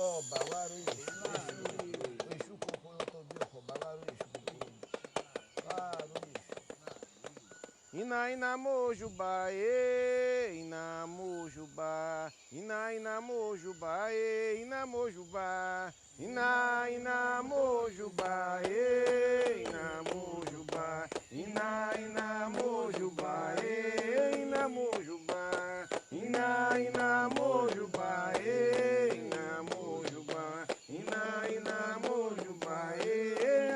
Oba, waru Exu. Exu cocô, eu tô bem, oba, waru Exu. Waru Exu. Ina mojubá, ina mojubá, ina mojubá, ina mojubá, ina mojubá, ina mojubá, ina mojubá, ina mojubá, ina mojubá, ina mojubá, ina mojubá,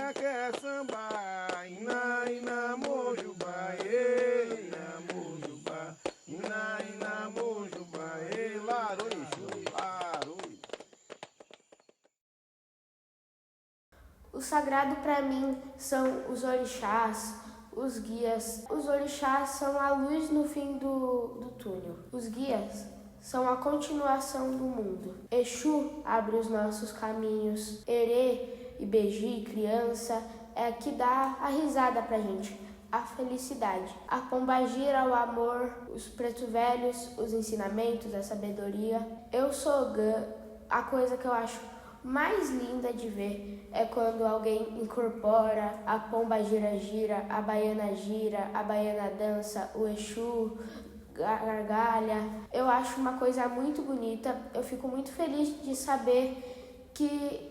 aqué samba, ina mojubá, ina mojubá, ina mojubá, laro Exu, laro. O sagrado para mim são os orixás, os guias. Os orixás são a luz no fim do túnel. Os guias são a continuação do mundo. Exu abre os nossos caminhos. Erê e Beji, criança, é que dá a risada pra gente, a felicidade. A pombagira, o amor, os preto velhos, os ensinamentos, a sabedoria. Eu sou Ogã. A coisa que eu acho mais linda de ver é quando alguém incorpora a pomba gira, a baiana dança, o Exu gargalha. Eu acho uma coisa muito bonita. Eu fico muito feliz de saber que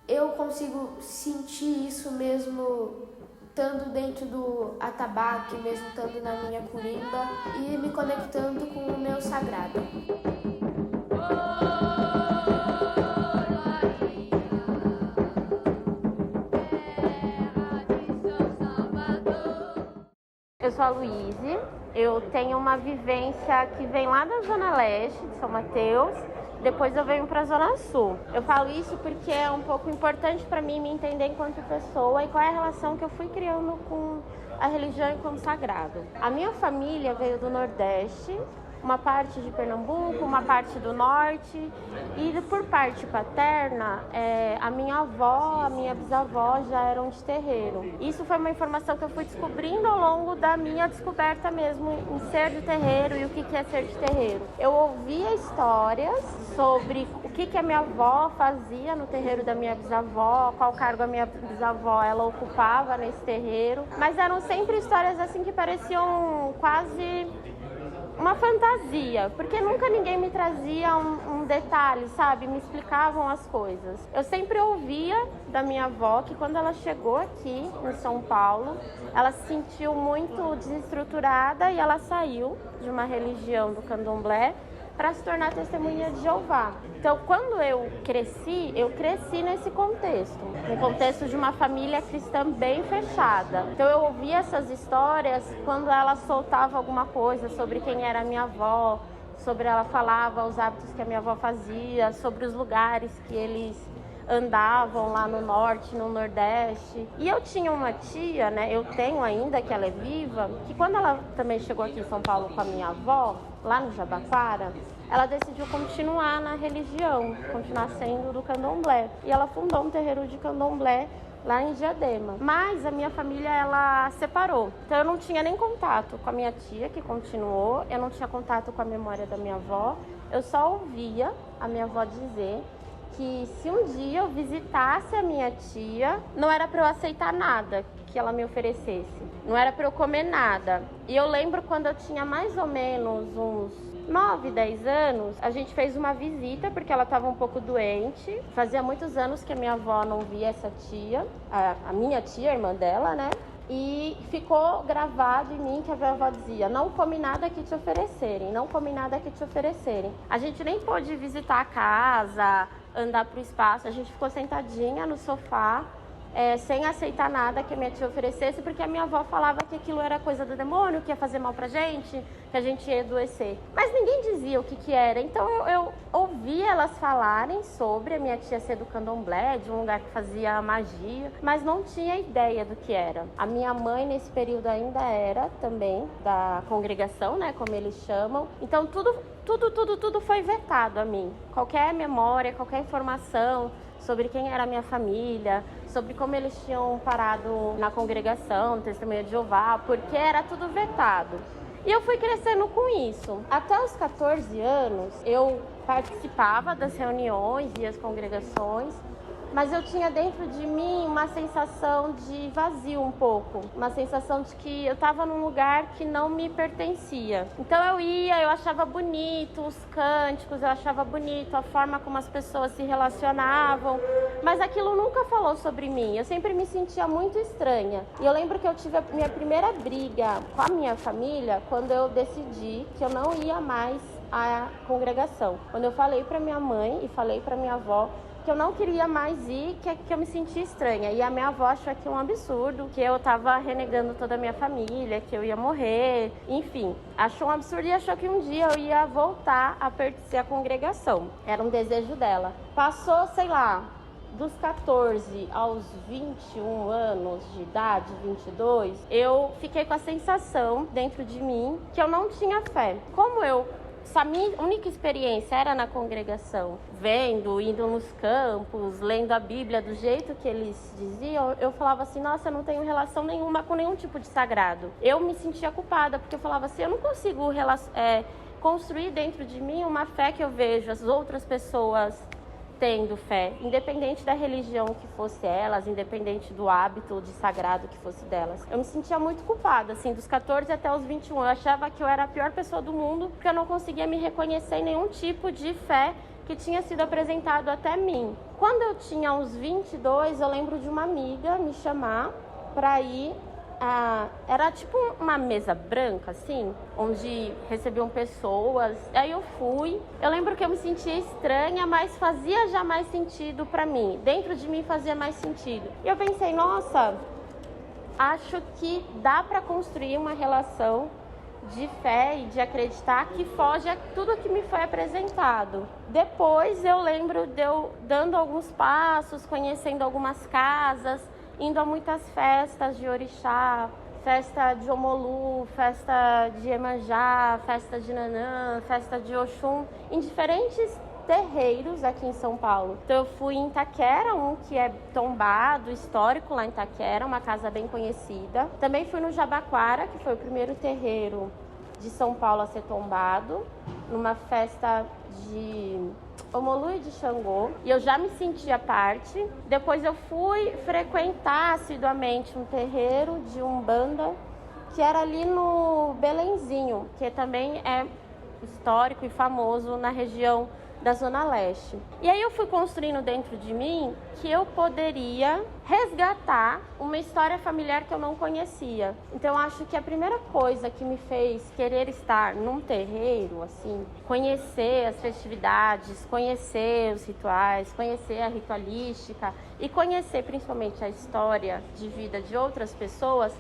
eu consigo sentir isso mesmo estando dentro do atabaque, mesmo estando na minha curimba e me conectando com o meu sagrado. Eu sou a Luíse, eu tenho uma vivência que vem lá da Zona Leste, de São Mateus, depois eu venho para a Zona Sul. Eu falo isso porque é um pouco importante para mim me entender enquanto pessoa e qual é a relação que eu fui criando com a religião e com o sagrado. A minha família veio do Nordeste, uma parte de Pernambuco, uma parte do Norte, e por parte paterna, a minha avó, a minha bisavó já eram de terreiro. Isso foi uma informação que eu fui descobrindo ao longo da minha descoberta mesmo em ser de terreiro e o que é ser de terreiro. Eu ouvia histórias sobre o que a minha avó fazia no terreiro da minha bisavó, qual cargo a minha bisavó ela ocupava nesse terreiro, mas eram sempre histórias assim que pareciam quase uma fantasia, porque nunca ninguém me trazia um detalhe, sabe? Me explicavam as coisas. Eu sempre ouvia da minha avó que quando ela chegou aqui em São Paulo, ela se sentiu muito desestruturada e ela saiu de uma religião do candomblé para se tornar testemunha de Jeová. Então, quando eu cresci nesse contexto, no contexto de uma família cristã bem fechada. Então, eu ouvia essas histórias quando ela soltava alguma coisa sobre quem era a minha avó, sobre ela falava os hábitos que a minha avó fazia, sobre os lugares que eles andavam lá no norte, no nordeste. E eu tinha uma tia, né, eu tenho ainda, que ela é viva, que quando ela também chegou aqui em São Paulo com a minha avó, lá no Jabaquara, ela decidiu continuar na religião, continuar sendo do candomblé. E ela fundou um terreiro de candomblé lá em Diadema. Mas a minha família, ela separou. Então eu não tinha nem contato com a minha tia, que continuou. Eu não tinha contato com a memória da minha avó. Eu só ouvia a minha avó dizer que se um dia eu visitasse a minha tia, não era para eu aceitar nada que ela me oferecesse. Não era para eu comer nada. E eu lembro quando eu tinha mais ou menos uns 9, 10 anos, a gente fez uma visita porque ela estava um pouco doente. Fazia muitos anos que a minha avó não via essa tia, a minha tia, a irmã dela, né? E ficou gravado em mim que a minha avó dizia: não come nada que te oferecerem, não come nada que te oferecerem. A gente nem pôde visitar a casa, andar pro espaço, a gente ficou sentadinha no sofá, sem aceitar nada que a minha tia oferecesse, porque a minha avó falava que aquilo era coisa do demônio, que ia fazer mal pra gente, que a gente ia adoecer. Mas ninguém dizia o que era. Então eu ouvia elas falarem sobre a minha tia ser do candomblé, de um lugar que fazia magia, mas não tinha ideia do que era. A minha mãe nesse período ainda era também da congregação, né, como eles chamam. Então tudo foi vetado a mim. Qualquer memória, qualquer informação sobre quem era a minha família, sobre como eles tinham parado na congregação, Testemunha de Jeová, porque era tudo vetado. E eu fui crescendo com isso. Até os 14 anos, eu participava das reuniões e as congregações, mas eu tinha dentro de mim uma sensação de vazio um pouco, uma sensação de que eu estava num lugar que não me pertencia. Então eu achava bonito os cânticos, eu achava bonito a forma como as pessoas se relacionavam, mas aquilo nunca falou sobre mim, eu sempre me sentia muito estranha. E eu lembro que eu tive a minha primeira briga com a minha família quando eu decidi que eu não ia mais à congregação. Quando eu falei para minha mãe e falei para minha avó que eu não queria mais ir, que eu me sentia estranha. E a minha avó achou aquilo um absurdo, que eu estava renegando toda a minha família, que eu ia morrer, enfim. Achou um absurdo e achou que um dia eu ia voltar a pertencer à congregação. Era um desejo dela. Passou, sei lá, dos 14 aos 21 anos de idade, 22, eu fiquei com a sensação dentro de mim que eu não tinha fé. Como essa minha única experiência era na congregação, vendo, indo nos campos, lendo a Bíblia do jeito que eles diziam, eu falava assim, nossa, eu não tenho relação nenhuma com nenhum tipo de sagrado. Eu me sentia culpada, porque eu falava assim, eu não consigo construir dentro de mim uma fé que eu vejo as outras pessoas tendo fé, independente da religião que fosse elas, independente do hábito de sagrado que fosse delas. Eu me sentia muito culpada, assim, dos 14 até os 21. Eu achava que eu era a pior pessoa do mundo, porque eu não conseguia me reconhecer em nenhum tipo de fé que tinha sido apresentado até mim. Quando eu tinha uns 22, eu lembro de uma amiga me chamar para ir. Era tipo uma mesa branca, assim, onde recebiam pessoas. Aí eu fui. Eu lembro que eu me sentia estranha, mas fazia já mais sentido pra mim. Dentro de mim fazia mais sentido. E eu pensei, nossa, acho que dá pra construir uma relação de fé e de acreditar que foge a tudo que me foi apresentado. Depois eu lembro de eu dando alguns passos, conhecendo algumas casas, indo a muitas festas de orixá, festa de Omolu, festa de Iemanjá, festa de Nanã, festa de Oxum, em diferentes terreiros aqui em São Paulo. Então eu fui em Itaquera, um que é tombado, histórico lá em Itaquera, uma casa bem conhecida. Também fui no Jabaquara, que foi o primeiro terreiro de São Paulo a ser tombado, numa festa de Omolu e de Xangô, e eu já me sentia parte. Depois eu fui frequentar assiduamente um terreiro de Umbanda, que era ali no Belenzinho, que também é histórico e famoso na região da Zona Leste. E aí eu fui construindo dentro de mim que eu poderia resgatar uma história familiar que eu não conhecia. Então eu acho que a primeira coisa que me fez querer estar num terreiro, assim, conhecer as festividades, conhecer os rituais, conhecer a ritualística e conhecer principalmente a história de vida de outras pessoas,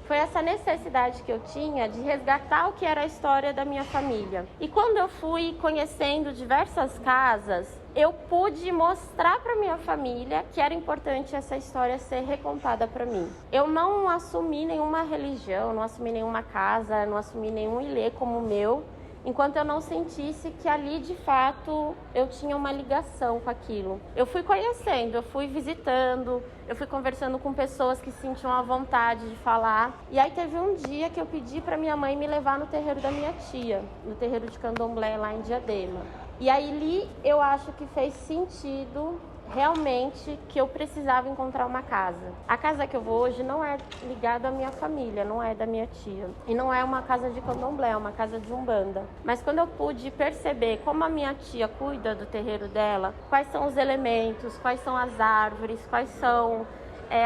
foi essa necessidade que eu tinha de resgatar o que era a história da minha família. E quando eu fui conhecendo diversas casas, eu pude mostrar para minha família que era importante essa história ser recontada para mim. Eu não assumi nenhuma religião, não assumi nenhuma casa, não assumi nenhum ilê como meu, enquanto eu não sentisse que ali, de fato, eu tinha uma ligação com aquilo. Eu fui conhecendo, eu fui visitando, eu fui conversando com pessoas que sentiam a vontade de falar. E aí teve um dia que eu pedi para minha mãe me levar no terreiro da minha tia, no terreiro de Candomblé, lá em Diadema. E aí ali eu acho que fez sentido realmente que eu precisava encontrar uma casa. A casa que eu vou hoje não é ligada à minha família, não é da minha tia. E não é uma casa de candomblé, é uma casa de umbanda. Mas quando eu pude perceber como a minha tia cuida do terreiro dela, quais são os elementos, quais são as árvores, quais são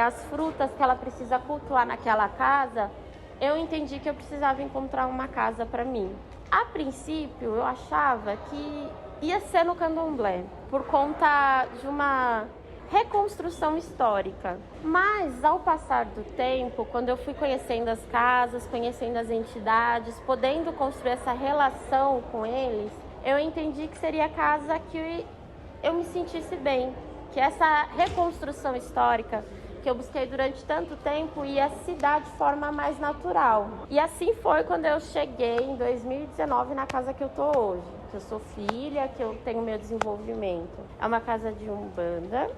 as frutas que ela precisa cultuar naquela casa, eu entendi que eu precisava encontrar uma casa para mim. A princípio, eu achava que ia ser no candomblé, por conta de uma reconstrução histórica. Mas, ao passar do tempo, quando eu fui conhecendo as casas, conhecendo as entidades, podendo construir essa relação com eles, eu entendi que seria a casa que eu me sentisse bem, que essa reconstrução histórica que eu busquei durante tanto tempo ia se dar de forma mais natural. E assim foi quando eu cheguei em 2019 na casa que eu tô hoje, que eu sou filha, que eu tenho meu desenvolvimento. É uma casa de umbanda,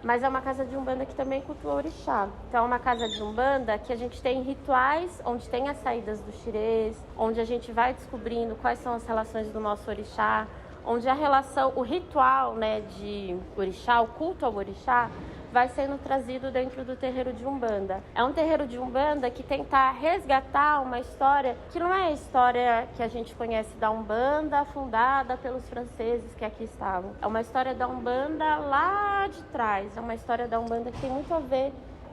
mas é uma casa de umbanda que também cultua orixá. Então é uma casa de umbanda que a gente tem rituais, onde tem as saídas dos xirês, onde a gente vai descobrindo quais são as relações do nosso orixá, onde a relação, o ritual, né, de orixá, o culto ao orixá, vai sendo trazido dentro do terreiro de Umbanda. É um terreiro de Umbanda que tenta resgatar uma história que não é a história que a gente conhece da Umbanda, fundada pelos franceses que aqui estavam. É uma história da Umbanda lá de trás, é uma história da Umbanda que tem muito a ver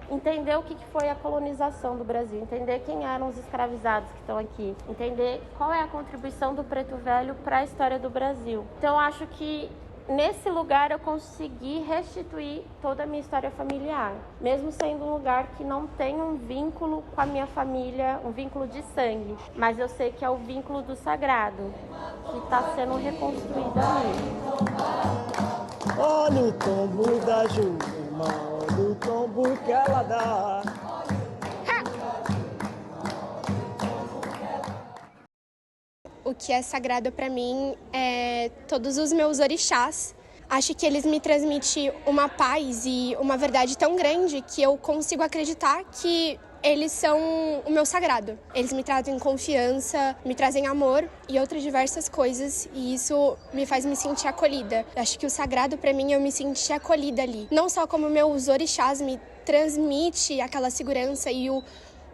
entender o que foi a colonização do Brasil, entender quem eram os escravizados que estão aqui, entender qual é a contribuição do preto velho para a história do Brasil. Então, eu acho que nesse lugar eu consegui restituir toda a minha história familiar, mesmo sendo um lugar que não tem um vínculo com a minha família, um vínculo de sangue, mas eu sei que é o vínculo do sagrado, que está sendo reconstruído ali. Olha o tombo da Juma, olha o tombo que ela dá. O que é sagrado para mim é todos os meus orixás. Acho que eles me transmitem uma paz e uma verdade tão grande que eu consigo acreditar que eles são o meu sagrado. Eles me trazem confiança, me trazem amor e outras diversas coisas, e isso me faz me sentir acolhida. Acho que o sagrado para mim é eu me sentir acolhida ali. Não só como meus orixás me transmite aquela segurança e o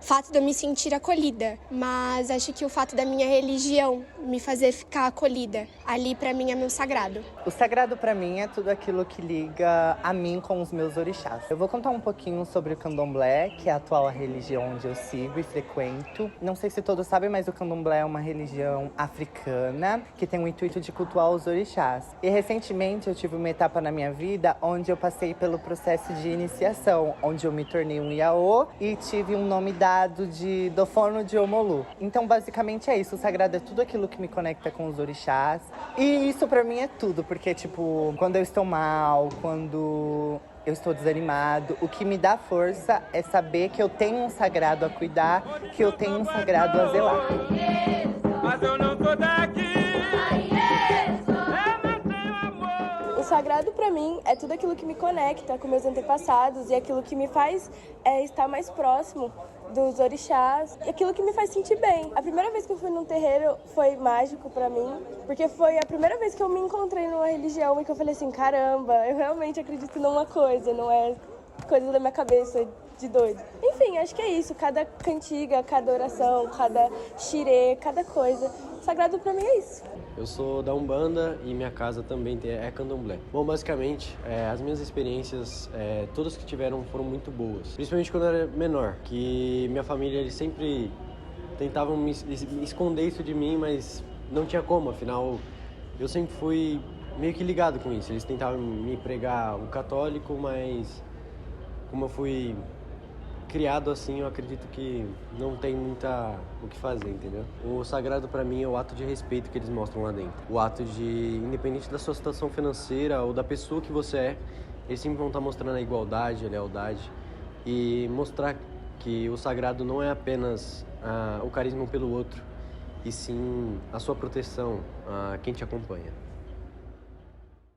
fato de eu me sentir acolhida, mas acho que o fato da minha religião me fazer ficar acolhida, ali para mim é meu sagrado. O sagrado para mim é tudo aquilo que liga a mim com os meus orixás. Eu vou contar um pouquinho sobre o candomblé, que é a atual religião onde eu sigo e frequento. Não sei se todos sabem, mas o candomblé é uma religião africana que tem o intuito de cultuar os orixás. E recentemente eu tive uma etapa na minha vida onde eu passei pelo processo de iniciação, onde eu me tornei um Iaô e tive um nome dado de Dofono de Omolu. Então, basicamente é isso. O sagrado é tudo aquilo que me conecta com os orixás. E isso pra mim é tudo, porque, tipo, quando eu estou mal, quando eu estou desanimado, o que me dá força é saber que eu tenho um sagrado a cuidar, que eu tenho um sagrado a zelar. Mas eu não tô daqui. O sagrado para mim é tudo aquilo que me conecta com meus antepassados e aquilo que me faz estar mais próximo dos orixás e aquilo que me faz sentir bem. A primeira vez que eu fui num terreiro foi mágico para mim, porque foi a primeira vez que eu me encontrei numa religião e que eu falei assim, caramba, eu realmente acredito numa coisa, não é coisa da minha cabeça de doido. Enfim, acho que é isso, cada cantiga, cada oração, cada xirê, cada coisa. Sagrado para mim é isso. Eu sou da Umbanda e minha casa também é candomblé. Bom, basicamente, as minhas experiências, todas que tiveram, foram muito boas. Principalmente quando eu era menor, que minha família, eles sempre tentavam me esconder isso de mim, mas não tinha como, afinal, eu sempre fui meio que ligado com isso. Eles tentavam me pregar o católico, mas como eu fui criado assim, eu acredito que não tem muita o que fazer, entendeu? O sagrado pra mim é o ato de respeito que eles mostram lá dentro. O ato de, independente da sua situação financeira ou da pessoa que você é, eles sempre vão estar mostrando a igualdade, a lealdade e mostrar que o sagrado não é apenas o carisma pelo outro, e sim a sua proteção a quem te acompanha.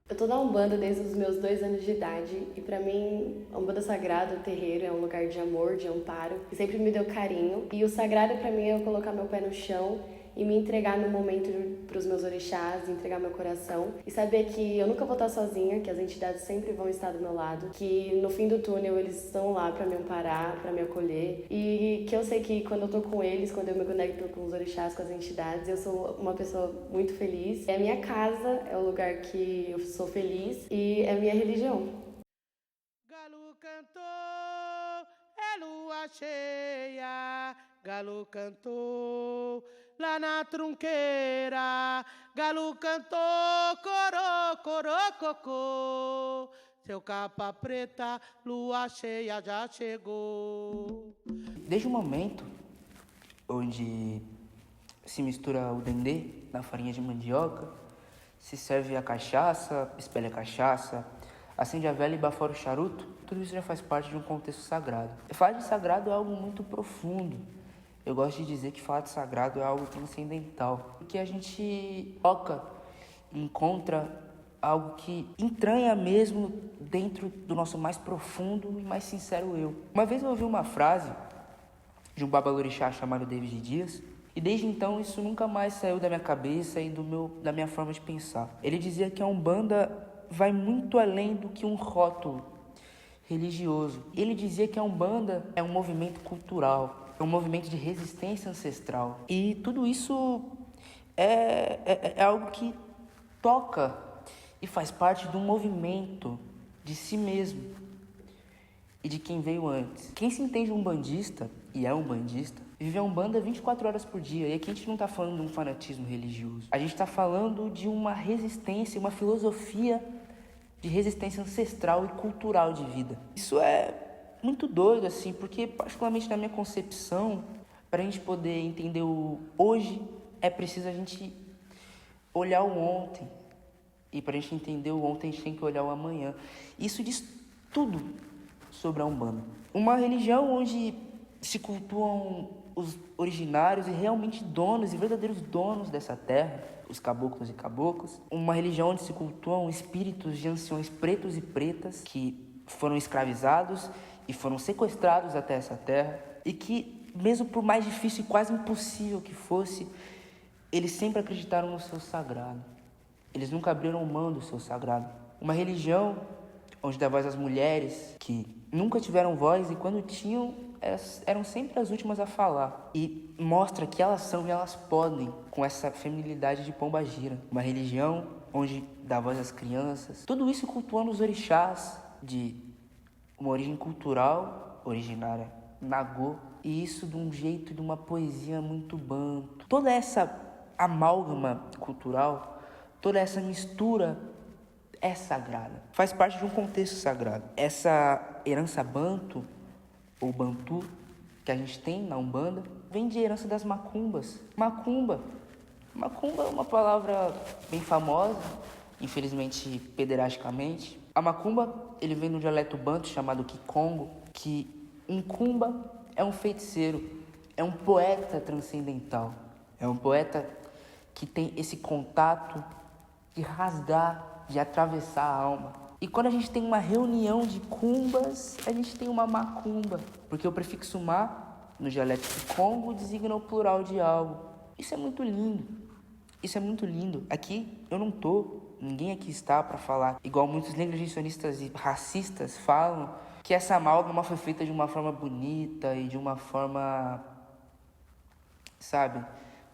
Eu tô na Umbanda desde os meus 2 anos de idade e pra mim a Umbanda Sagrada, o terreiro, é um lugar de amor, de amparo, que sempre me deu carinho. E o sagrado pra mim é eu colocar meu pé no chão e me entregar no momento pros meus orixás, entregar meu coração e saber que eu nunca vou estar sozinha, que as entidades sempre vão estar do meu lado, que no fim do túnel eles estão lá pra me amparar, pra me acolher e que eu sei que quando eu tô com eles, quando eu me conecto com os orixás, com as entidades, eu sou uma pessoa muito feliz. É a minha casa, é o lugar que eu sou feliz e é a minha religião. Galo cantou, é lua cheia, galo cantou lá na trunqueira, galo cantou, corô, corô, cocô. Seu capa preta, lua cheia já chegou. Desde o momento onde se mistura o dendê na farinha de mandioca, se serve a cachaça, espelha a cachaça, acende a vela e bafora o charuto, tudo isso já faz parte de um contexto sagrado. Falar de sagrado é algo muito profundo. Eu gosto de dizer que falar de sagrado é algo transcendental, porque a gente toca, encontra algo que entranha mesmo dentro do nosso mais profundo e mais sincero eu. Uma vez eu ouvi uma frase de um babalorixá chamado David Dias, E desde então isso nunca mais saiu da minha cabeça e da minha forma de pensar. Ele dizia que a Umbanda vai muito além do que um rótulo religioso. Ele dizia que a Umbanda é um movimento cultural, é um movimento de resistência ancestral. E tudo isso é algo que toca e faz parte de um movimento de si mesmo e de quem veio antes. Quem se entende umbandista, e é umbandista, vive a Umbanda 24 horas por dia. E aqui a gente não está falando de um fanatismo religioso. A gente está falando de uma resistência, uma filosofia de resistência ancestral e cultural de vida. Isso é muito doido, assim, porque, particularmente na minha concepção, para a gente poder entender o hoje, é preciso a gente olhar o ontem. E para a gente entender o ontem, a gente tem que olhar o amanhã. Isso diz tudo sobre a Umbanda. Uma religião onde se cultuam os originários e realmente donos e verdadeiros donos dessa terra, os caboclos e caboclas. Uma religião onde se cultuam espíritos de anciões pretos e pretas que foram escravizados e foram sequestrados até essa terra e que, mesmo por mais difícil e quase impossível que fosse, eles sempre acreditaram no seu sagrado. Eles nunca abriram mão do seu sagrado. Uma religião onde dá voz às mulheres que nunca tiveram voz e quando tinham, eram sempre as últimas a falar. E mostra que elas são e elas podem, com essa feminilidade de pombagira. Uma religião onde dá voz às crianças. Tudo isso cultuando os orixás de uma origem cultural originária, Nagô. E isso de um jeito, de uma poesia muito banto. Toda essa amálgama cultural, toda essa mistura é sagrada. Faz parte de um contexto sagrado. Essa herança banto, ou bantu, que a gente tem na Umbanda, vem de herança das macumbas. Macumba é uma palavra bem famosa, infelizmente pederasticamente. A macumba, ele vem do dialeto banto chamado Kikongo, que um kumba é um feiticeiro, é um poeta transcendental, é um poeta que tem esse contato de rasgar, de atravessar a alma. E quando a gente tem uma reunião de cumbas, a gente tem uma macumba, porque o prefixo ma, no dialeto Kikongo, designa o plural de algo. Isso é muito lindo. Isso é muito lindo. Aqui eu não tô, ninguém aqui está para falar, igual muitos negligencianistas e racistas falam, que essa amálgama foi feita de uma forma bonita e de uma forma, sabe,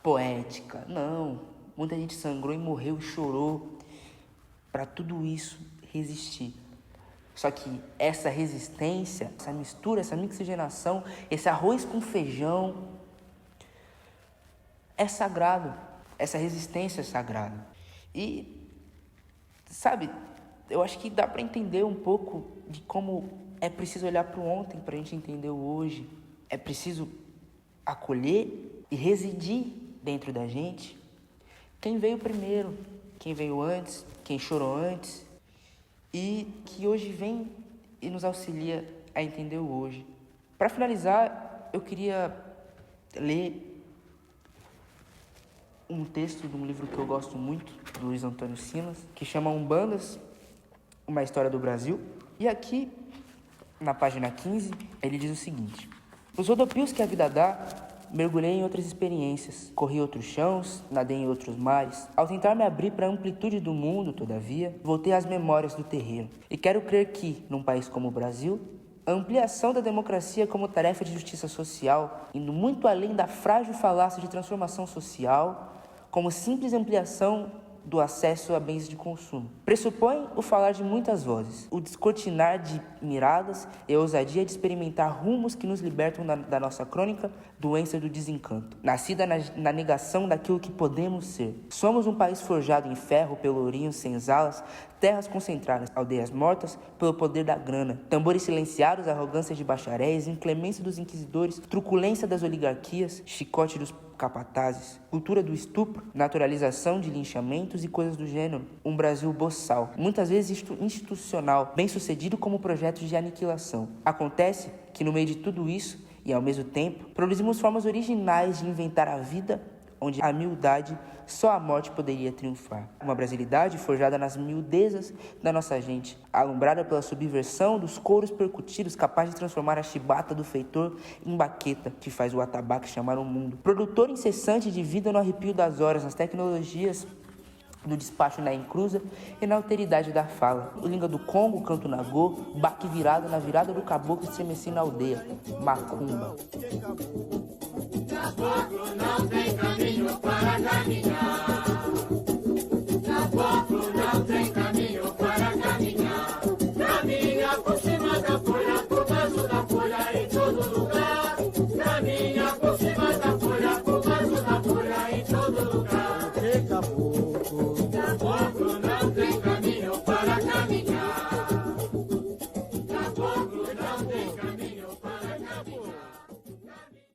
poética. Não. Muita gente sangrou e morreu e chorou para tudo isso resistir. Só que essa resistência, essa mistura, essa mixigenação, esse arroz com feijão é sagrado. Essa resistência é sagrada. E, sabe, eu acho que dá para entender um pouco de como é preciso olhar para o ontem para a gente entender o hoje. É preciso acolher e residir dentro da gente quem veio primeiro, quem veio antes, quem chorou antes e que hoje vem e nos auxilia a entender o hoje. Para finalizar, eu queria ler um texto de um livro que eu gosto muito, do Luiz Antônio Simas, que chama Umbandas, uma história do Brasil. E aqui, na página 15, ele diz o seguinte: nos rodopios que a vida dá, mergulhei em outras experiências, corri outros chãos, nadei em outros mares. Ao tentar me abrir para a amplitude do mundo, todavia, voltei às memórias do terreiro. E quero crer que, num país como o Brasil, a ampliação da democracia como tarefa de justiça social, indo muito além da frágil falácia de transformação social, como simples ampliação do acesso a bens de consumo, pressupõe o falar de muitas vozes, o descortinar de miradas e a ousadia de experimentar rumos que nos libertam da nossa crônica doença do desencanto, nascida na negação daquilo que podemos ser. Somos um país forjado em ferro, pelourinhos, senzalas, terras concentradas, aldeias mortas pelo poder da grana, tambores silenciados, arrogância de bacharéis, inclemência dos inquisidores, truculência das oligarquias, chicote dos capatazes, cultura do estupro, naturalização de linchamentos e coisas do gênero. Um Brasil boçal, muitas vezes institucional, bem sucedido como projetos de aniquilação. Acontece que no meio de tudo isso, e ao mesmo tempo, produzimos formas originais de inventar a vida onde a humildade só a morte poderia triunfar. Uma brasilidade forjada nas miudezas da nossa gente, alumbrada pela subversão dos couros percutidos, capaz de transformar a chibata do feitor em baqueta, que faz o atabaque chamar o mundo. Produtor incessante de vida no arrepio das horas, nas tecnologias do despacho na encruza e na alteridade da fala. O língua do Congo, canto nagô, baque virado na virada do caboclo estremeci na aldeia. Macumba. Não tem caminho para caminhar.